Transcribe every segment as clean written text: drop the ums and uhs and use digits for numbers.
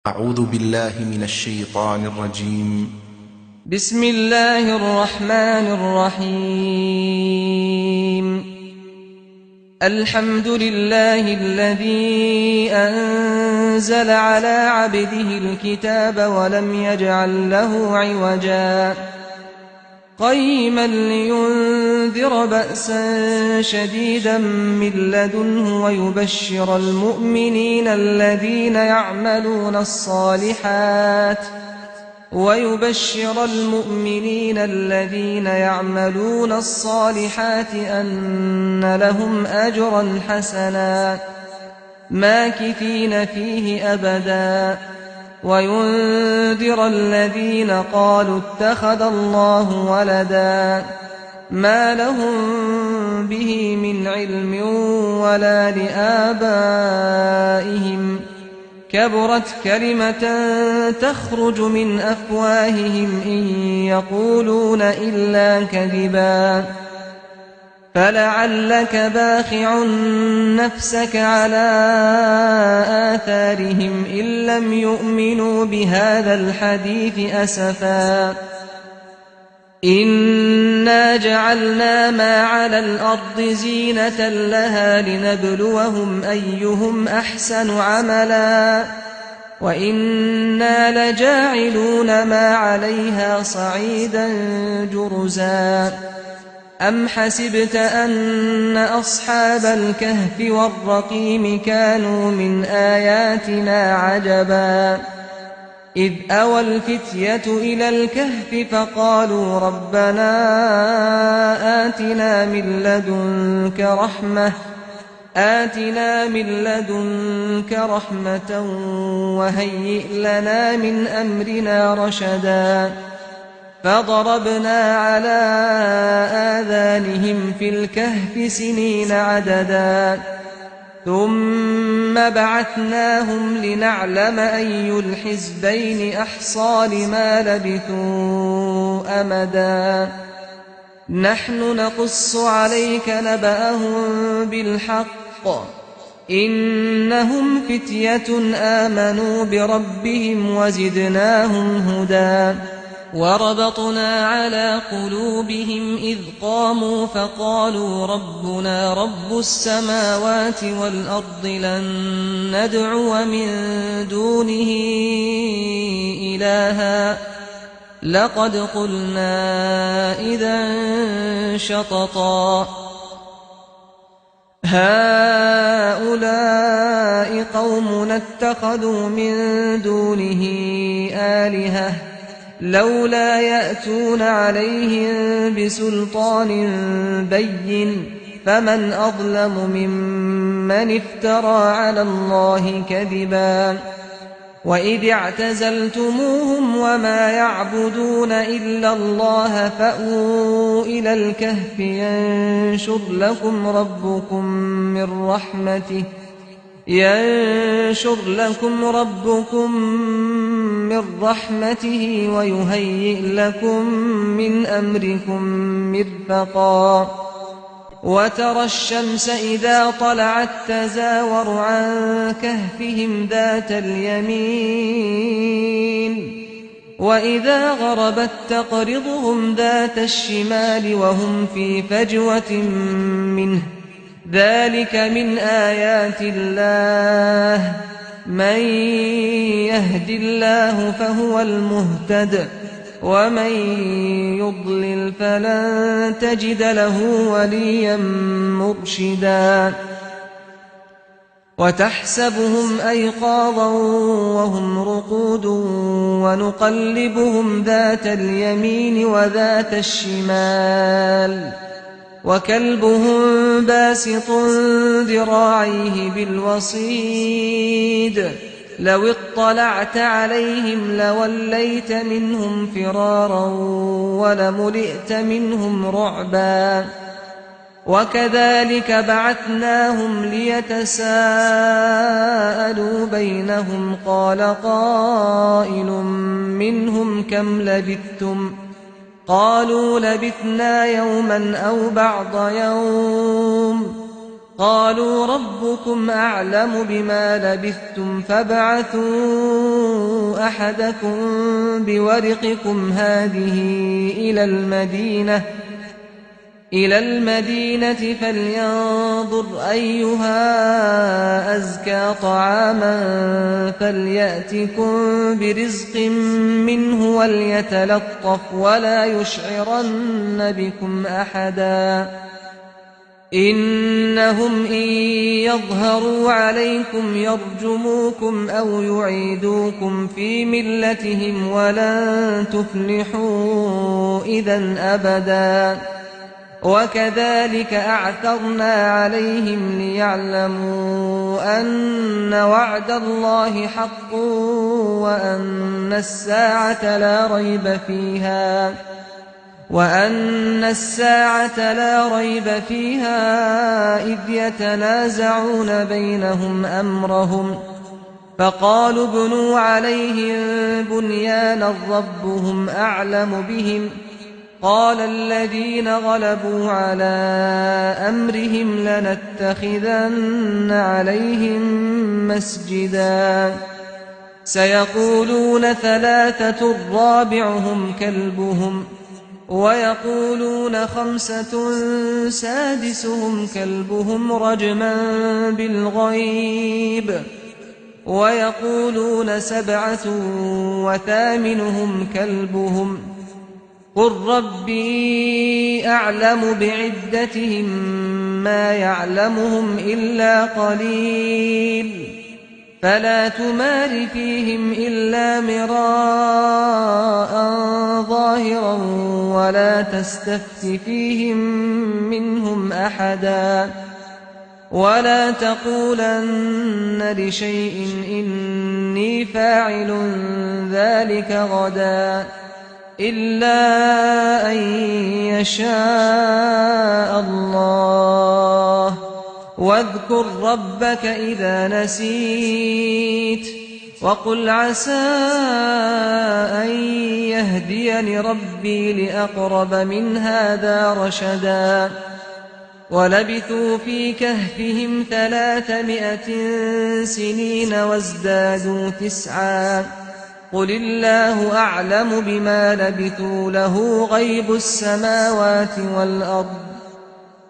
أعوذ بالله من الشيطان الرجيم. بسم الله الرحمن الرحيم. الحمد لله الذي أنزل على عبده الكتاب ولم يجعل له عوجا قيما لينذر بأسا شديدا من لدنه ويبشر المؤمنين الذين يعملون الصالحات أن لهم أجرا حسنا ماكثين فيه أبدا وينذر الذين قالوا اتخذ الله ولدا ما لهم به من علم ولا لآبائهم كبرت كلمة تخرج من أفواههم إن يقولون إلا كذبا فلعلك باخع نفسك على آثارهم إن لم يؤمنوا بهذا الحديث أسفا إنا جعلنا ما على الأرض زينة لها لنبلوهم أيهم أحسن عملا وإنا لجاعلون ما عليها صعيدا جرزا أم حسبت أن أصحاب الكهف والرقيم كانوا من آياتنا عجبا إذ أوى الفتية إلى الكهف فقالوا ربنا آتنا من لدنك رحمة وهيئ لنا من أمرنا رشدا فضربنا على آذانهم في الكهف سنين عددا ثم بعثناهم لنعلم أي الحزبين أحصى لما لبثوا أمدا نحن نقص عليك نبأهم بالحق إنهم فتية آمنوا بربهم وزدناهم هدى وربطنا على قلوبهم إذ قاموا فقالوا ربنا رب السماوات والأرض لن ندعو من دونه إلها لقد قلنا إذا شططا هؤلاء قومنا اتخذوا من دونه آلهة لولا يأتون عليهم بسلطان بين فمن أظلم ممن افترى على الله كذبا وإذ اعتزلتموهم وما يعبدون إلا الله فأووا إلى الكهف ينشر لكم ربكم من رحمته ويهيئ لكم من أمركم مرفقا وترى الشمس إذا طلعت تزاور عن كهفهم ذات اليمين وإذا غربت تقرضهم ذات الشمال وهم في فجوة منه ذلك من آيات الله من يهد الله فهو المهتد ومن يضلل فلن تجد له وليا مرشدا وتحسبهم أيقاظا وهم رقود ونقلبهم ذات اليمين وذات الشمال وكلبهم باسط ذراعيه بالوصيد لو اطلعت عليهم لوليت منهم فرارا ولملئت منهم رعبا وكذلك بعثناهم ليتساءلوا بينهم قال قائل منهم كم لبثتم قالوا لبثنا يوما أو بعض يوم قالوا ربكم أعلم بما لبثتم فابعثوا أحدكم بورقكم هذه إلى المدينة فلينظر أيها أزكى طعاما فليأتكم برزق منه وليتلطف ولا يشعرن بكم أحدا إنهم إن يظهروا عليكم يرجموكم أو يعيدوكم في ملتهم ولن تفلحوا إذا أبدا وكذلك أعثرنا عليهم ليعلموا أن وعد الله حق وأن الساعة لا ريب فيها إذ يتنازعون بينهم أمرهم فقالوا ابنوا عليهم بنيانا ربهم أعلم بهم قال الذين غلبوا على أمرهم لنتخذن عليهم مسجدا سيقولون ثلاثة رابعهم كلبهم ويقولون خمسة سادسهم كلبهم رجما بالغيب ويقولون سبعة وثامنهم كلبهم قل ربي أعلم بعدتهم ما يعلمهم إلا قليل فلا تمار فيهم إلا مراء ظاهرا ولا تستفت فيهم منهم أحدا ولا تقولن لشيء إني فاعل ذلك غدا إلا أن يشاء الله واذكر ربك إذا نسيت وقل عسى أن يهديني ربي لأقرب من هذا رشدا ولبثوا في كهفهم 300 سنين وازدادوا 9 قل الله أعلم بما لبثوا له غيب السماوات والأرض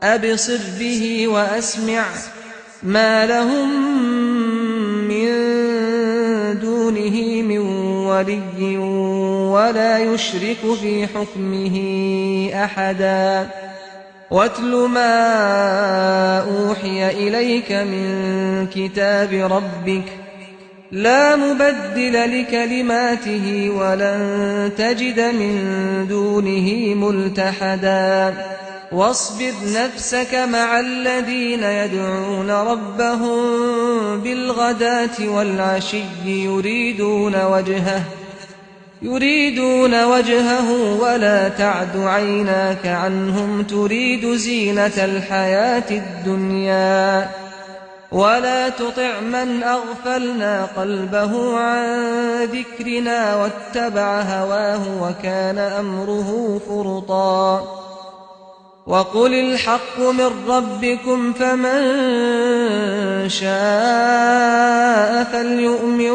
أبصر به وأسمع ما لهم من دونه من ولي ولا يشرك في حكمه أحدا واتل ما أوحي إليك من كتاب ربك لا مبدل لكلماته ولن تجد من دونه ملتحدا واصبر نفسك مع الذين يدعون ربهم بالغداة والعشي يريدون وجهه ولا تعد عيناك عنهم تريد زينة الحياة الدنيا ولا تطع من أغفلنا قلبه عن ذكرنا واتبع هواه وكان أمره فرطا وقل الحق من ربكم فمن شاء فليؤمن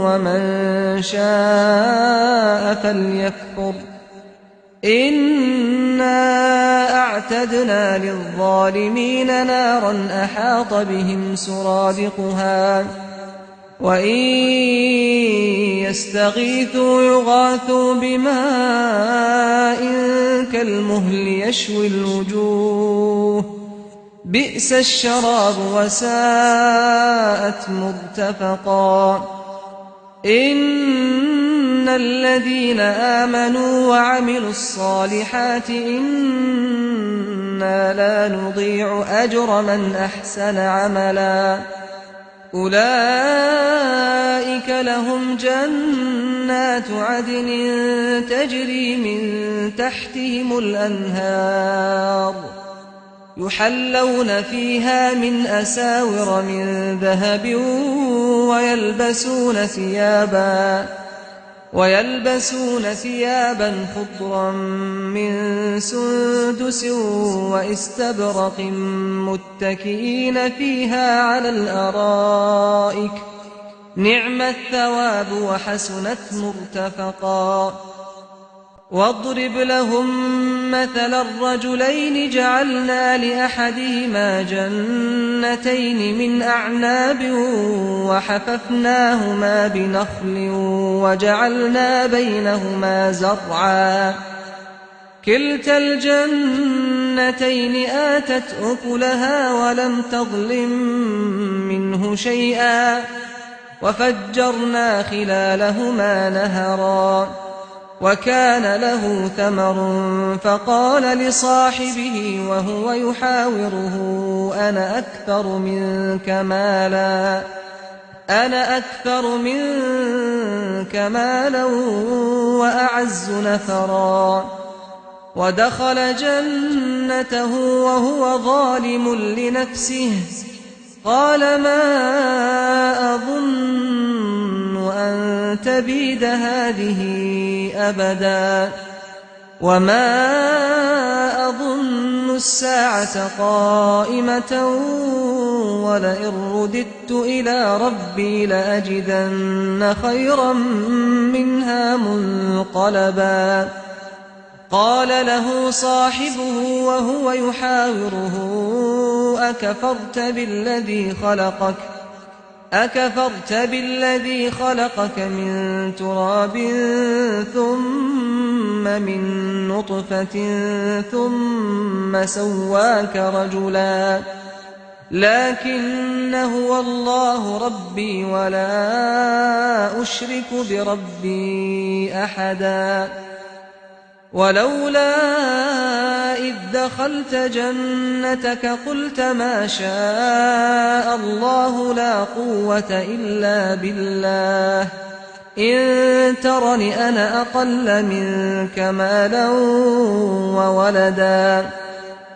ومن شاء فليكفر إنا أعتدنا للظالمين نارا أحاط بهم سرادقها وإن يستغيثوا يغاثوا بماء كالمهل يشوي الوجوه بئس الشراب وساءت مرتفقا إن الذين آمنوا وعملوا الصالحات إنا لا نضيع أجر من أحسن عملا أولئك لهم جنات عدن تجري من تحتهم الأنهار يحلون فيها من أساور من ذهب ويلبسون ثيابا خضرا من سندس واستبرق متكئين فيها على الأرائك نعم الثواب وحسنت مرتفقا واضرب لهم مثل الرجلين جعلنا لأحدهما جنتين من أعناب وحففناهما بنخل وجعلنا بينهما زرعا كلتا الجنتين آتت أكلها ولم تظلم منه شيئا وفجرنا خلالهما نهرا وكان له ثمر فقال لصاحبه وهو يحاوره أنا أكثر منك مالا وأعز نفرا ودخل جنته وهو ظالم لنفسه قال ما أظن أن تبيد هذه أبدا وما أظن الساعة قائمة ولئن رددت إلى ربي لأجدن خيرا منها منقلبا قال له صاحبه وهو يحاوره أكفرت بالذي خلقك من تراب ثم من نطفة ثم سواك رجلا لكن هو الله ربي ولا أشرك بربي أحدا ولولا إذ دخلت جنتك قلت ما شاء الله لا قوة إلا بالله إن ترني أنا أقل منك مالا وولدا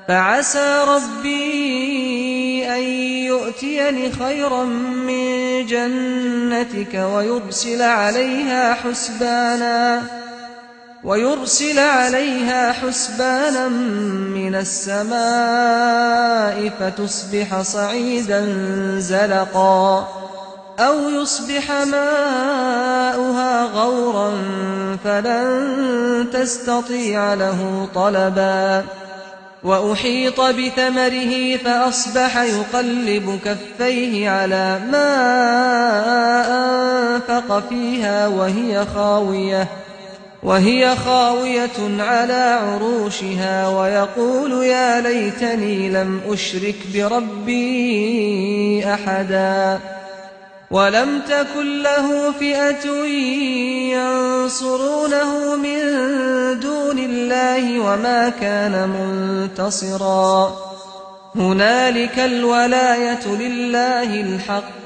فعسى ربي أن يؤتيني خيرا من جنتك ويرسل عليها حسبانا من السماء فتصبح صعيدا زلقا أو يصبح ماؤها غورا فلن تستطيع له طلبا وأحيط بثمره فأصبح يقلب كفيه على ما أنفق فيها وهي خاوية على عروشها ويقول يا ليتني لم أشرك بربي أحدا ولم تكن له فئة ينصرونه من دون الله وما كان منتصرا هنالك الولاية لله الحق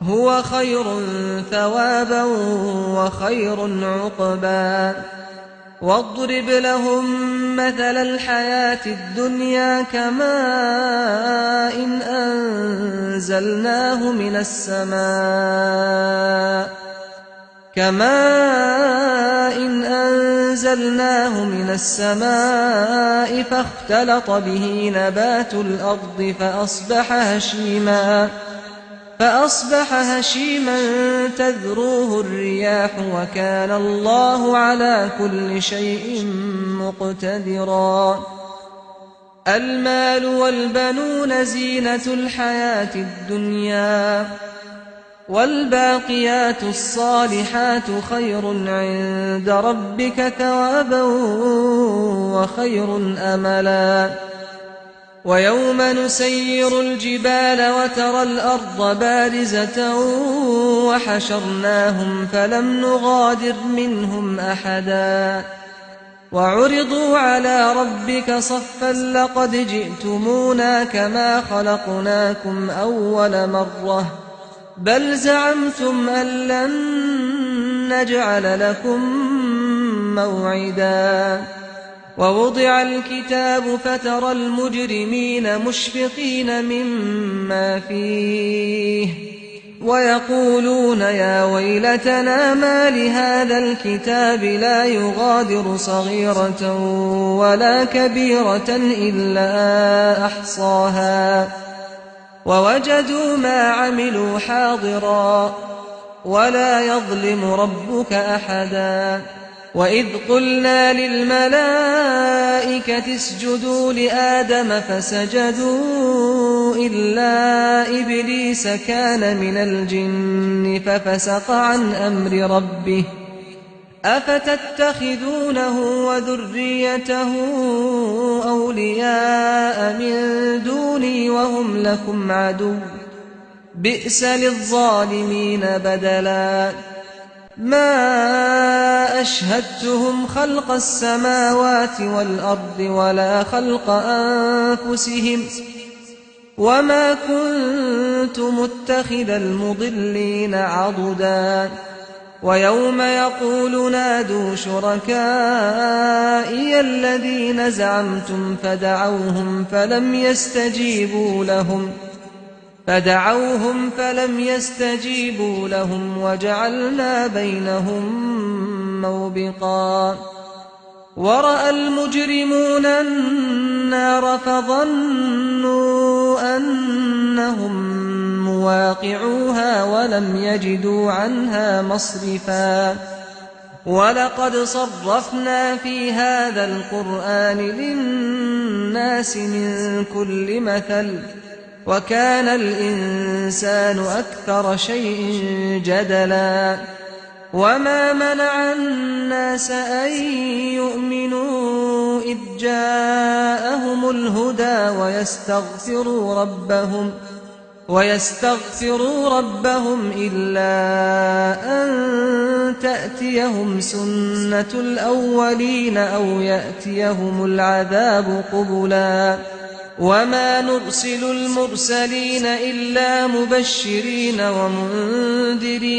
هو خير ثوابا وخير عقبا واضرب لهم مثل الحياة الدنيا كماء أنزلناه من السماء فاختلط به نبات الأرض فأصبح هشيما تذروه الرياح وكان الله على كل شيء مقتدرا المال والبنون زينة الحياة الدنيا والباقيات الصالحات خير عند ربك ثوابا وخير أملا ويوم نسير الجبال وترى الأرض بارزة وحشرناهم فلم نغادر منهم أحدا وعرضوا على ربك صفا لقد جئتمونا كما خلقناكم أول مرة بل زعمتم أن لن نجعل لكم موعدا ووضع الكتاب فترى المجرمين مشفقين مما فيه ويقولون يا ويلتنا ما لهذا الكتاب لا يغادر صغيرة ولا كبيرة إلا أحصاها ووجدوا ما عملوا حاضرا ولا يظلم ربك أحدا وإذ قلنا للملائكة اسجدوا لآدم فسجدوا إلا إبليس كان من الجن ففسق عن أمر ربه أفتتخذونه وذريته أولياء من دوني وهم لكم عدو بئس للظالمين بدلا ما أشهدتهم خلق السماوات والأرض ولا خلق أنفسهم وما كنت متخذ المضلين عضدا ويوم يقول نادوا شركائي الذين زعمتم فدعوهم فلم يستجيبوا لهم وجعلنا بينهم موبقا ورأى المجرمون النار فظنوا أنهم مواقعوها ولم يجدوا عنها مصرفا ولقد صرفنا في هذا القرآن للناس من كل مثل وكان الإنسان أكثر شيء جدلا وما منع الناس أن يؤمنوا إذ جاءهم الهدى ويستغفروا ربهم إلا أن تأتيهم سنة الأولين أو يأتيهم العذاب قبلا وما نرسل المرسلين إلا مبشرين ومنذرين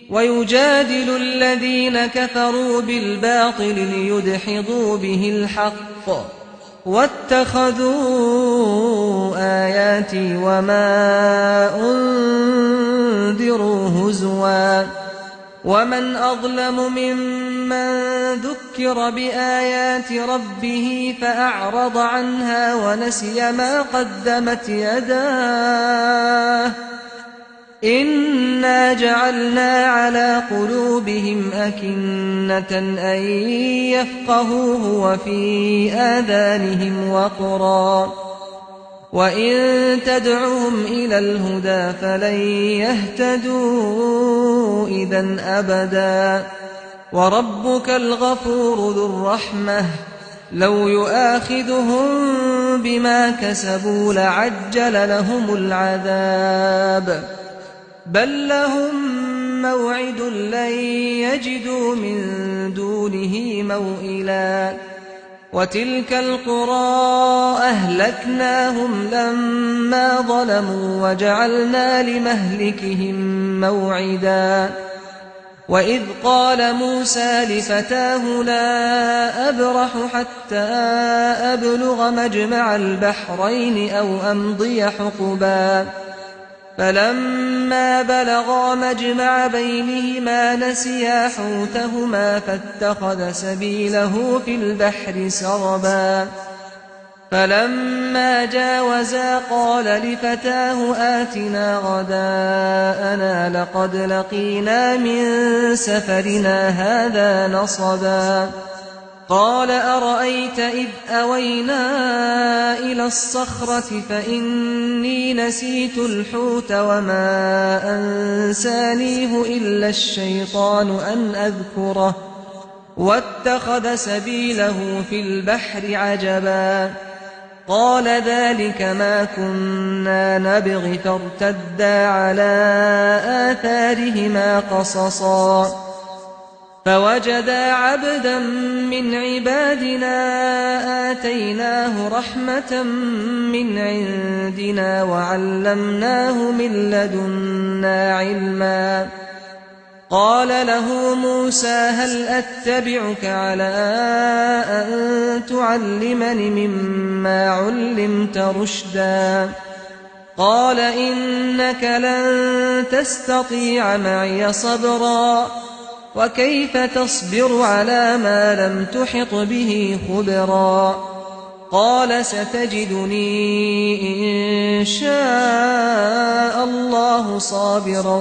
ويجادل الذين كفروا بالباطل ليدحضوا به الحق واتخذوا آياتي وما أنذروا هزوا ومن أظلم ممن ذكر بآيات ربه فأعرض عنها ونسي ما قدمت يداه إنا جعلنا على قلوبهم أكنة أن يفقهوه وفي آذانهم وقرا وإن تدعهم إلى الهدى فلن يهتدوا إذا أبدا وربك الغفور ذو الرحمة لو يؤاخذهم بما كسبوا لعجل لهم العذاب بل لهم موعد لن يجدوا من دونه موئلا وتلك القرى أهلكناهم لما ظلموا وجعلنا لمهلكهم موعدا وإذ قال موسى لفتاه لا أبرح حتى أبلغ مجمع البحرين أو أمضي حقبا فلما بلغا مجمع بينهما نسيا حوتهما فاتخذ سبيله في البحر سربا فلما جاوزا قال لفتاه آتنا غداءنا لقد لقينا من سفرنا هذا نصبا قال أرأيت إذ أوينا إلى الصخرة فإني نسيت الحوت وما أنسانيه إلا الشيطان أن أذكره واتخذ سبيله في البحر عجبا قال ذلك ما كنا نبغ فارتدا على آثارهما قصصا فوجدا عبدا من عبادنا آتيناه رحمة من عندنا وعلمناه من لدنا علما قال له موسى هل أتبعك على أن تعلمني مما علمت رشدا قال إنك لن تستطيع معي صبرا وكيف تصبر على ما لم تحط به خبرا قال ستجدني إن شاء الله صابرا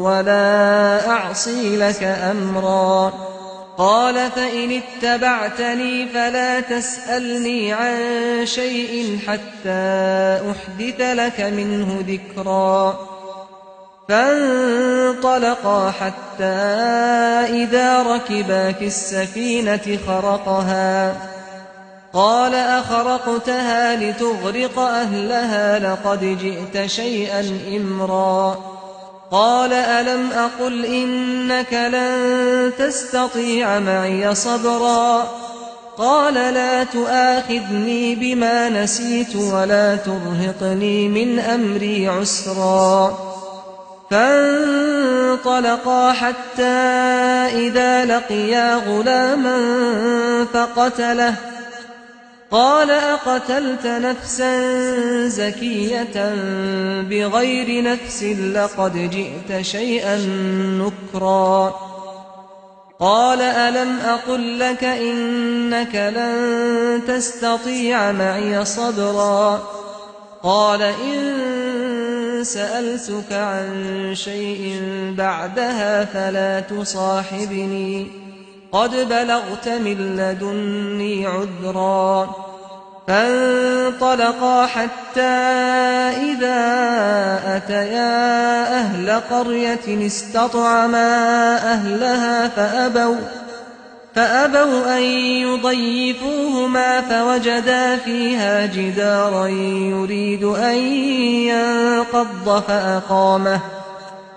ولا أعصي لك أمرا. قال فإن اتبعتني فلا تسألني عن شيء حتى أحدث لك منه ذكرا. فانطلقا حتى إذا ركبا في السفينة خرقها قال أخرقتها لتغرق أهلها لقد جئت شيئا إمرا. قال ألم أقل إنك لن تستطيع معي صبرا. قال لا تؤاخذني بما نسيت ولا ترهقني من أمري عسرا. فانطلقا حتى إذا لقيا غلاما فقتله قال أقتلت نفسا زكية بغير نفس لقد جئت شيئا نكرا. قال ألم أقل لك إنك لن تستطيع معي صبرا. قال إن سألتك عن شيء بعدها فلا تصاحبني قد بلغت من لدني عذرا. فانطلقا حتى إذا أتيا أهل قرية استطعما أهلها فأبوا أن يضيفوهما فوجدا فيها جدارا يريد أن ينقض فأقامه.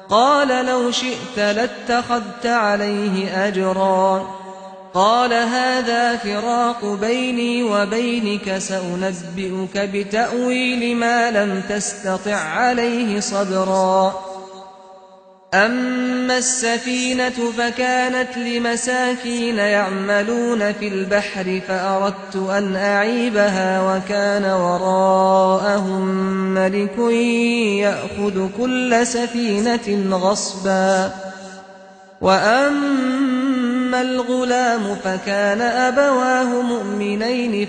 قال لو شئت لاتخذت عليه أجرا. قال هذا فراق بيني وبينك سأنبئك بتأويل ما لم تستطع عليه صبرا. أما السفينة فكانت لمساكين يعملون في البحر فأردت أن أعيبها وكان وراءهم ملك يأخذ كل سفينة غصبا. وأما الغلام فكان أبواه مؤمنين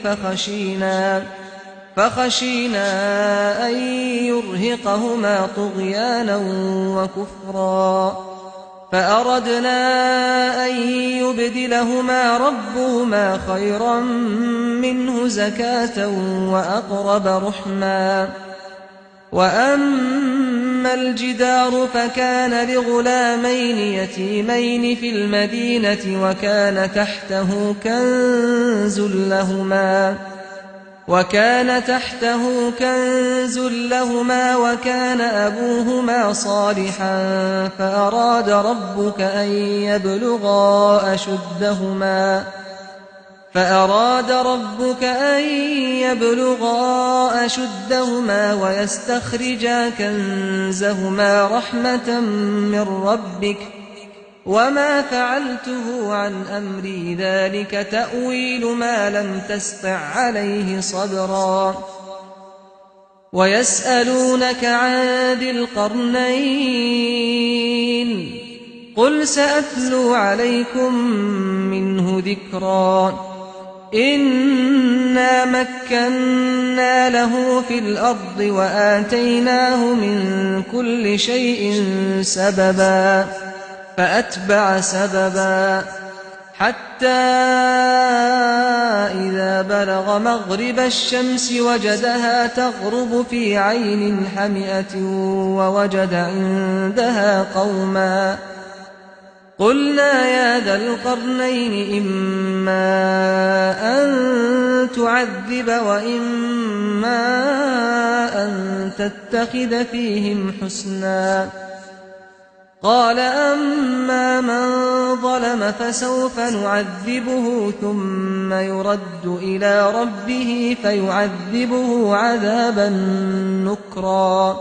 فخشينا أن يرهقهما طغيانا وكفرا. فأردنا أن يبدلهما ربهما خيرا منه زكاة وأقرب رحما. وأما الجدار فكان لغلامين يتيمين في المدينة وكان تحته كنز لهما وكان أبوهما صالحا فأراد ربك أن يبلغا أشدهما ويستخرجا كنزهما رحمة من ربك وما فعلته عن أمري ذلك تأويل ما لم تسطع عليه صبرا. ويسألونك عن ذي القرنين قل سأتلو عليكم منه ذكرا. إنا مكنا له في الأرض وآتيناه من كل شيء سببا فأتبع سببا حتى إذا بلغ مغرب الشمس وجدها تغرب في عين حمئة ووجد عندها قوما. قلنا يا ذا القرنين إما أن تعذب وإما أن تتخذ فيهم حسنا. قال أما من ظلم فسوف نعذبه ثم يرد إلى ربه فيعذبه عذابا نكرا.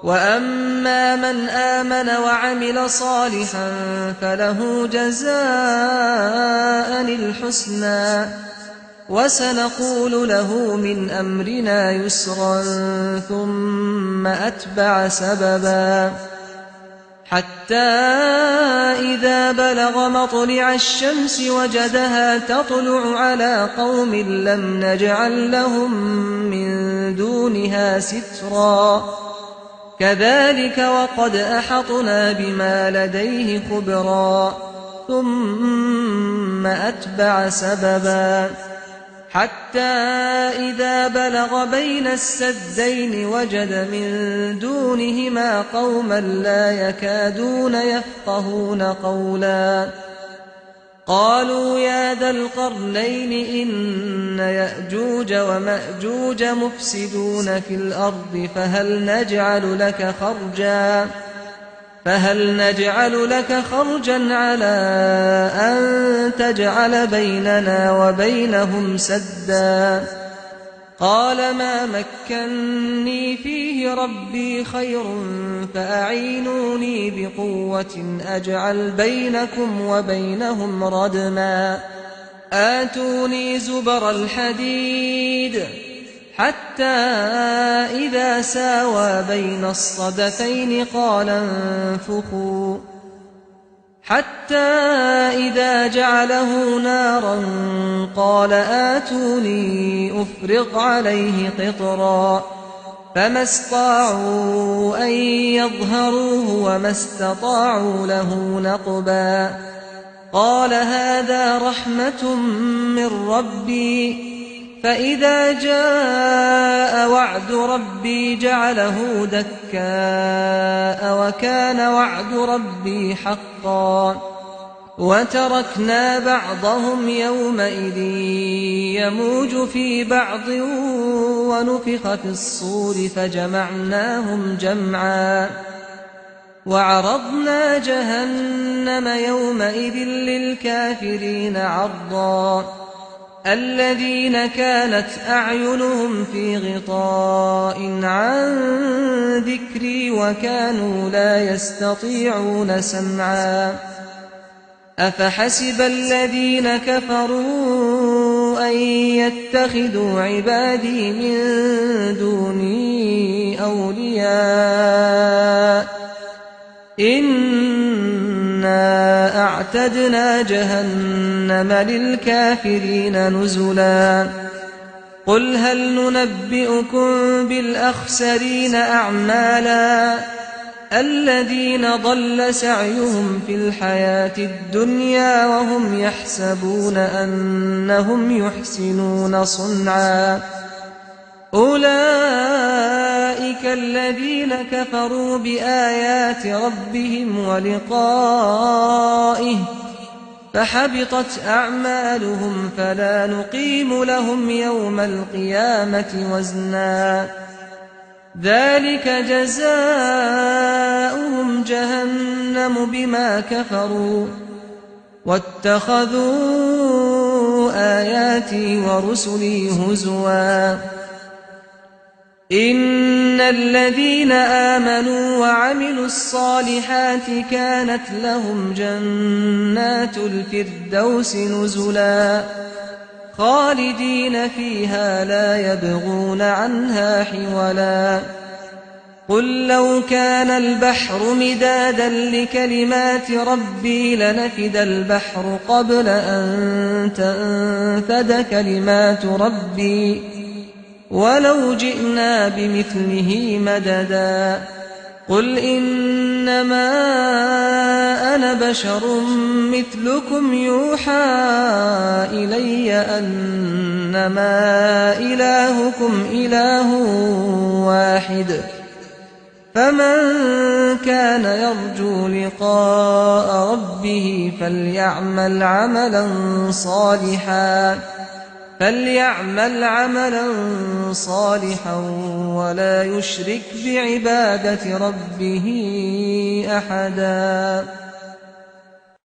وأما من آمن وعمل صالحا فله جزاء الحسنى وسنقول له من أمرنا يسرا ثم أتبع سببا حتى إذا بلغ مطلع الشمس وجدها تطلع على قوم لم نجعل لهم من دونها سترا كذلك وقد أحطنا بما لديه خبرا ثم أتبع سببا حتى إذا بلغ بين السدين وجد من دونهما قوما لا يكادون يفقهون قولا قالوا يا ذا القرنين إن يأجوج ومأجوج مفسدون في الأرض فهل نجعل لك خرجا على أن تجعل بيننا وبينهم سدا قال ما مكني فيه ربي خير فأعينوني بقوة أجعل بينكم وبينهم ردما آتوني زبر الحديد حتى إذا ساوى بين الصدفين قال انفخوا حتى إذا جعله نارا قال آتوني أفرغ عليه قطرا فما استطاعوا أن يظهروه وما استطاعوا له نقبا قال هذا رحمة من ربي فإذا جاء وعد ربي جعله دكاء وكان وعد ربي حقا وتركنا بعضهم يومئذ يموج في بعض ونفخ في الصور فجمعناهم جمعا وعرضنا جهنم يومئذ للكافرين عرضا الذين كانت أعينهم في غطاء عن ذكري وكانوا لا يستطيعون سمعا أفحسب الذين كفروا أن يتخذوا عبادي من دوني أولياء إنا أعتدنا جهنم للكافرين نزلا قل هل ننبئكم بالأخسرين أعمالا الذين ضل سعيهم في الحياة الدنيا وهم يحسبون أنهم يحسنون صنعا أولئك الذين كفروا بآيات ربهم ولقائه فحبطت أعمالهم فلا نقيم لهم يوم القيامة وزنا ذلك جزاؤهم جهنم بما كفروا واتخذوا آياتي ورسلي هزوا إن الذين آمنوا وعملوا الصالحات كانت لهم جنات الفردوس نزلا خالدين فيها لا يبغون عنها حولا قل لو كان البحر مدادا لكلمات ربي لنفد البحر قبل أن تنفد كلمات ربي ولو جئنا بمثله مددا قل إنما أنا بشر مثلكم يوحى إلي أنما إلهكم إله واحد فمن كان يرجو لقاء ربه فليعمل عملا صالحا ولا يشرك بعبادة ربه أحدا